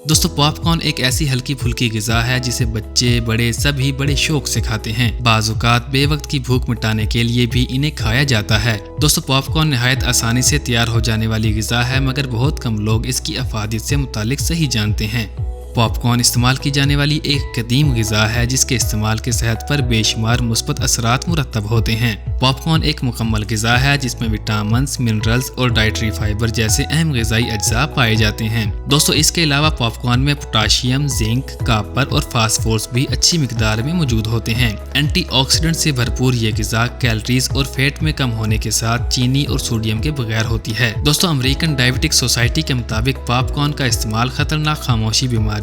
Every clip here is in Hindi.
दोस्तों पॉपकॉर्न एक ऐसी हल्की फुल्की ग़िज़ा है जिसे बच्चे बड़े सभी बड़े शौक से खाते हैं। बाज़-औक़ात बेवक्त की भूख मिटाने के लिए भी इन्हें खाया जाता है। दोस्तों पॉपकॉर्न निहायत आसानी से तैयार हो जाने वाली ग़िज़ा है, मगर बहुत कम लोग इसकी अफादियत से मुतालिक सही जानते हैं। पॉपकॉर्न इस्तेमाल की जाने वाली एक कदीम ग़िज़ा है जिसके इस्तेमाल के सेहत पर बेशुमार मुस्बत असरात मुरतब होते हैं। पॉपकॉर्न एक मुकम्मल ग़िज़ा है जिसमें विटामिन्स, मिनरल्स और डाइटरी फाइबर जैसे अहम ग़िज़ाई अज्जा पाए जाते हैं। दोस्तों इसके अलावा पॉपकॉर्न में पोटाशियम, जिंक, कॉपर और फास्फोरस भी अच्छी मिकदार में मौजूद होते हैं। एंटीऑक्सीडेंट से भरपूर ये ग़िज़ा कैलोरीज और फैट में कम होने के साथ चीनी और सोडियम के बगैर होती है। दोस्तों अमेरिकन डायबिटिक सोसाइटी के मुताबिक पॉपकॉर्न का इस्तेमाल खतरनाक खामोशी बीमारियों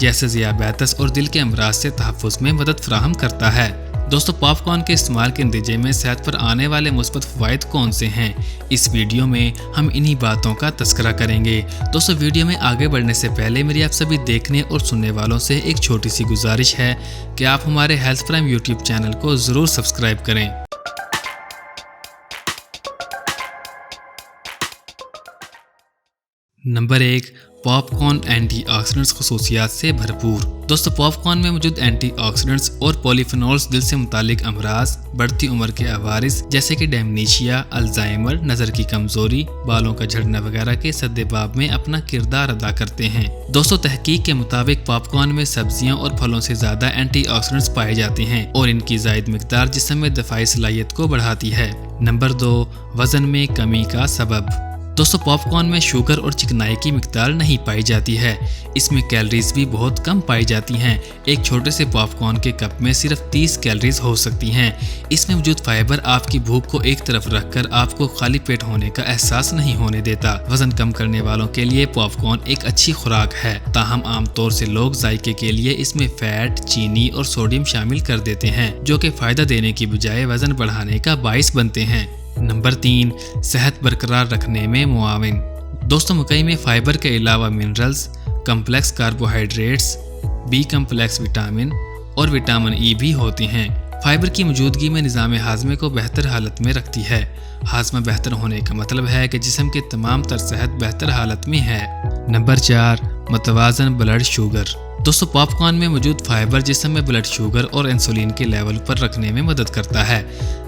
जैसे ज़ियाबेतस और दिल के अमराज से तहफ़्फ़ुज़ में मदद फराहम करता है। दोस्तों पॉपकॉर्न के इस्तेमाल के नतीजे में सेहत पर आने वाले मुस्बत फ़वाइद कौन से हैं, इस वीडियो में हम इन्हीं बातों का तज़किरा करेंगे। दोस्तों वीडियो में आगे बढ़ने से पहले मेरी आप सभी देखने और सुनने वालों से एक छोटी सी गुजारिश है कि आप हमारे हेल्थ प्राइम यूट्यूब चैनल को ज़रूर सब्सक्राइब करें। नंबर 1, पॉपकॉर्न एंटीऑक्सीडेंट्स ख़ुसूसियात से भरपूर। दोस्तों पॉपकॉर्न में मौजूद एंटीऑक्सीडेंट्स और पॉलीफेनॉल्स दिल से मुतालिक अमराज, बढ़ती उम्र के अवारिस जैसे कि डेमनीशिया, अल्जाइमर, नज़र की कमज़ोरी, बालों का झड़ना वगैरह के सद्देबाब में अपना किरदार अदा करते हैं। दोस्तों तहकीक के मुताबिक पॉपकॉर्न में सब्जियों और फलों से ज़्यादा एंटीऑक्सीडेंट्स पाए जाते हैं और इनकी ज़ायद मिकदार जिस्म में दफ़ाई सलाहियत को बढ़ाती है। नंबर 2, वज़न में कमी का सबब। दोस्तों पॉपकॉर्न में शुगर और चिकनाई की मिकदार नहीं पाई जाती है। इसमें कैलोरीज भी बहुत कम पाई जाती हैं। एक छोटे से पॉपकॉर्न के कप में सिर्फ 30 कैलोरीज हो सकती हैं। इसमें मौजूद फाइबर आपकी भूख को एक तरफ रखकर आपको खाली पेट होने का एहसास नहीं होने देता। वजन कम करने वालों के लिए पॉपकॉर्न एक अच्छी खुराक है, ताहम आमतौर से लोग जायके के लिए इसमें फैट, चीनी और सोडियम शामिल कर देते हैं, जो कि फ़ायदा देने की बजाय वजन बढ़ाने का बाइस बनते हैं। नंबर 3, सेहत बरकरार रखने में मुआविन। दोस्तों मकई में फाइबर के अलावा minerals, complex carbohydrates, B complex vitamin और विटामिन ई भी होते हैं। फाइबर की मौजूदगी में निज़ाम हाज़मे को बेहतर हालत में रखती है। हाज़मा बेहतर होने का मतलब है कि जिस्म की तमाम तर सेहत बेहतर हालत में है। नंबर 4, मुतवाज़न ब्लड शुगर। दोस्तों पॉपकॉर्न में मौजूद फाइबर जिस्म में ब्लड शुगर और इंसुलिन के लेवल पर रखने में मदद करता है,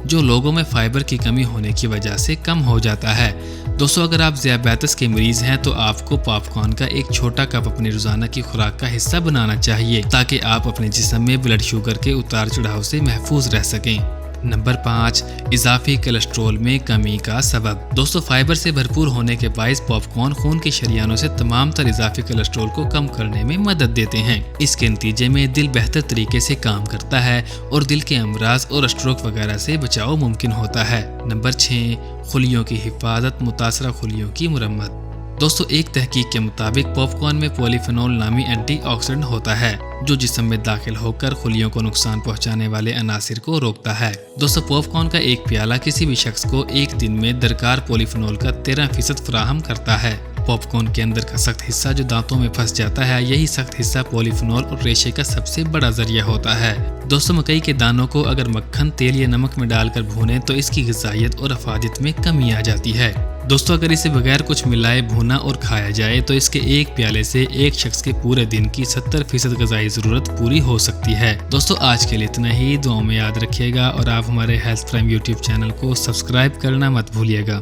जो लोगों में फाइबर की कमी होने की वजह से कम हो जाता है। दोस्तों अगर आप ज़ियाबेतस के मरीज़ हैं तो आपको पॉपकॉर्न का एक छोटा कप अपनी रोज़ाना की खुराक का हिस्सा बनाना चाहिए, ताकि आप अपने जिस्म में ब्लड शुगर के उतार चढ़ाव से महफूज रह सकें। नंबर 5, इजाफी कोलेस्ट्रॉल में कमी का सबब। दोस्तों फाइबर से भरपूर होने के बायस पॉपकॉर्न खून के शरियानों से तमाम तर इजाफी कोलेस्ट्रॉल को कम करने में मदद देते हैं। इसके नतीजे में दिल बेहतर तरीके से काम करता है और दिल के अमराज और स्ट्रोक वगैरह से बचाव मुमकिन होता है। नंबर 6, खुलियों की हिफाजत, मुतासरा खुलियों की मुरम्मत। दोस्तों एक तहकीक के मुताबिक पॉपकॉर्न में पॉलीफेनॉल नामी एंटीऑक्सीडेंट होता है, जो जिस्म में दाखिल होकर खुलियों को नुकसान पहुंचाने वाले अनासिर को रोकता है। दोस्तों पॉपकॉर्न का एक प्याला किसी भी शख्स को एक दिन में दरकार पॉलीफेनॉल का 13% फराहम करता है। पॉपकॉर्न के अंदर का सख्त हिस्सा जो दांतों में फंस जाता है, यही सख्त हिस्सा पॉलीफेनॉल और रेशे का सबसे बड़ा जरिया होता है। दोस्तों मकई के दानों को अगर मक्खन, तेल या नमक में डालकर भूनें तो इसकी ग़िज़ाइयत और अफादियत में कमी आ जाती है। दोस्तों अगर इसे बगैर कुछ मिलाए भुना और खाया जाए तो इसके एक प्याले से एक शख्स के पूरे दिन की 70% ग़िज़ाई ज़रूरत पूरी हो सकती है। दोस्तों आज के लिए इतना ही। दुआओं में याद रखिएगा और आप हमारे हेल्थ प्राइम यूट्यूब चैनल को सब्सक्राइब करना मत भूलिएगा।